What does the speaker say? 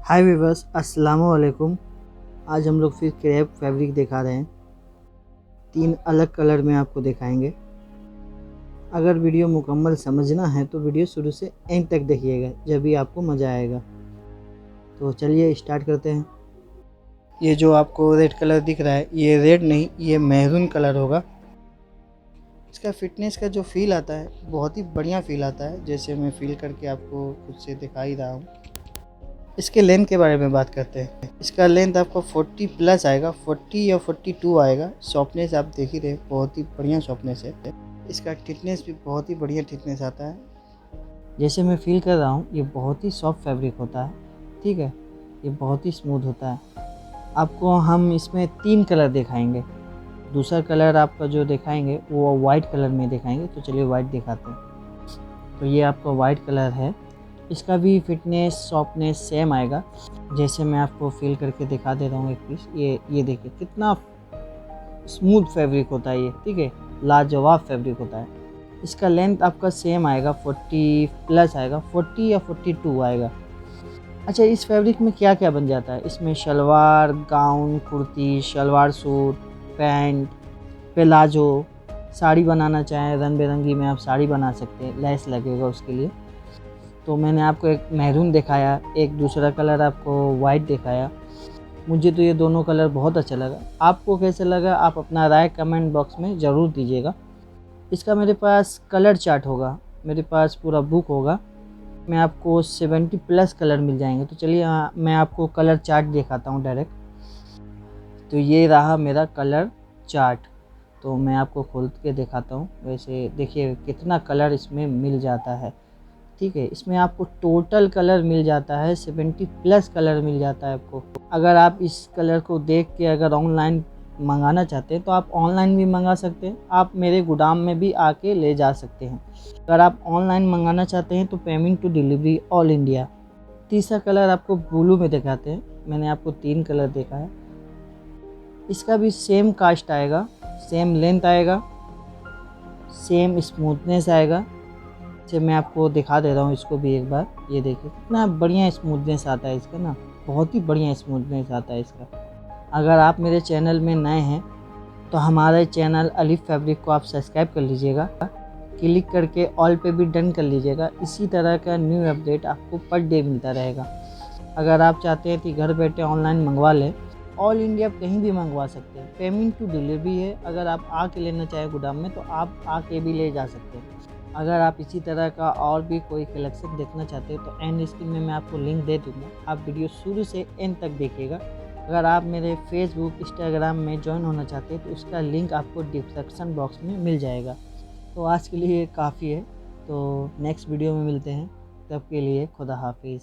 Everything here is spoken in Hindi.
हाय वीवर्स, अस्सलाम वालेकुम। आज हम लोग फिर क्रेप फैब्रिक दिखा रहे हैं। 3 अलग कलर में आपको दिखाएंगे। अगर वीडियो मुकम्मल समझना है तो वीडियो शुरू से एंड तक देखिएगा, जब भी आपको मज़ा आएगा। तो चलिए स्टार्ट करते हैं। ये जो आपको रेड कलर दिख रहा है, ये रेड नहीं, ये मैरून कलर होगा। इसका फिटनेस का जो फील आता है, बहुत ही बढ़िया फील आता है, जैसे मैं फील करके आपको खुद से दिखा ही रहा हूँ। इसके लेंथ के बारे में बात करते हैं। इसका लेंथ आपको 40 प्लस आएगा, 40 या 42 आएगा। सॉफ्टनेस आप देख ही रहे, बहुत ही बढ़िया सॉफ्टनेस है। इसका थिकनेस भी बहुत ही बढ़िया थिकनेस आता है। जैसे मैं फील कर रहा हूँ, ये बहुत ही सॉफ्ट फैब्रिक होता है। ठीक है, ये बहुत ही स्मूथ होता है। आपको हम इसमें 3 कलर दिखाएंगे। दूसरा कलर आपका जो दिखाएंगे वो वाइट कलर में दिखाएंगे। तो चलिए वाइट दिखाते हैं। तो ये आपका वाइट कलर है। इसका भी फिटनेस सॉफ्टनेस सेम आएगा। जैसे मैं आपको फील करके दिखा दे रहा हूँ एक पीस। ये देखिए कितना स्मूथ फैब्रिक होता है ये। ठीक है, लाजवाब फैब्रिक होता है। इसका लेंथ आपका सेम आएगा, 40 प्लस आएगा, 40 या 42 आएगा। अच्छा, इस फैब्रिक में क्या क्या बन जाता है? इसमें salwar, gown, kurti, salwar suit, pant, palazzo, sari बनाना चाहें रंग बिरंगी में आप साड़ी बना सकते हैं, लेस लगेगा उसके लिए। तो मैंने आपको एक मैरून दिखाया, एक दूसरा कलर आपको वाइट दिखाया। मुझे तो ये दोनों कलर बहुत अच्छा लगा। आपको कैसे लगा, आप अपना राय कमेंट बॉक्स में ज़रूर दीजिएगा। इसका मेरे पास कलर चार्ट होगा, मेरे पास पूरा बुक होगा। मैं आपको 70 प्लस कलर मिल जाएंगे। तो चलिए मैं आपको कलर चार्ट दिखाता हूँ डायरेक्ट। तो ये रहा मेरा कलर चार्ट। तो मैं आपको खोल के दिखाता हूँ। वैसे देखिए कितना कलर इसमें मिल जाता है। ठीक है, इसमें आपको टोटल कलर मिल जाता है 70 प्लस कलर मिल जाता है आपको। अगर आप इस कलर को देख के अगर ऑनलाइन मंगाना चाहते हैं तो आप ऑनलाइन भी मंगा सकते हैं। आप मेरे गोदाम में भी आके ले जा सकते हैं। अगर आप ऑनलाइन मंगाना चाहते हैं तो payment to delivery all India. तीसरा कलर आपको ब्लू में दिखाते हैं। मैंने आपको 3 कलर देखा है। इसका भी सेम कास्ट आएगा, सेम लेंथ आएगा, सेम स्मूथनेस आएगा। से मैं आपको दिखा दे रहा हूँ इसको भी एक बार। ये देखिए कितना बढ़िया स्मूथनेस आता है इसका ना, बहुत ही बढ़िया स्मूथनेस आता है इसका। अगर आप मेरे चैनल में नए हैं तो हमारे चैनल अलीफ फैब्रिक को आप सब्सक्राइब कर लीजिएगा। क्लिक करके ऑल पे भी डन कर लीजिएगा। इसी तरह का न्यू अपडेट आपको पर डे मिलता रहेगा। अगर आप चाहते हैं कि घर बैठे ऑनलाइन मंगवा लें, ऑल इंडिया कहीं भी मंगवा सकते हैं। पेमेंट टू डिलीवरी है। अगर आप आके लेना चाहें गोदाम में तो आप आके भी ले जा सकते हैं। अगर आप इसी तरह का और भी कोई कलेक्शन देखना चाहते हैं तो एंड स्क्रीन में मैं आपको लिंक दे दूँगा। आप वीडियो शुरू से एंड तक देखिएगा। अगर आप मेरे फेसबुक इंस्टाग्राम में ज्वाइन होना चाहते हैं तो उसका लिंक आपको डिस्क्रिप्शन बॉक्स में मिल जाएगा। तो आज के लिए काफ़ी है। तो नेक्स्ट वीडियो में मिलते हैं। तब के लिए खुदा हाफिज़।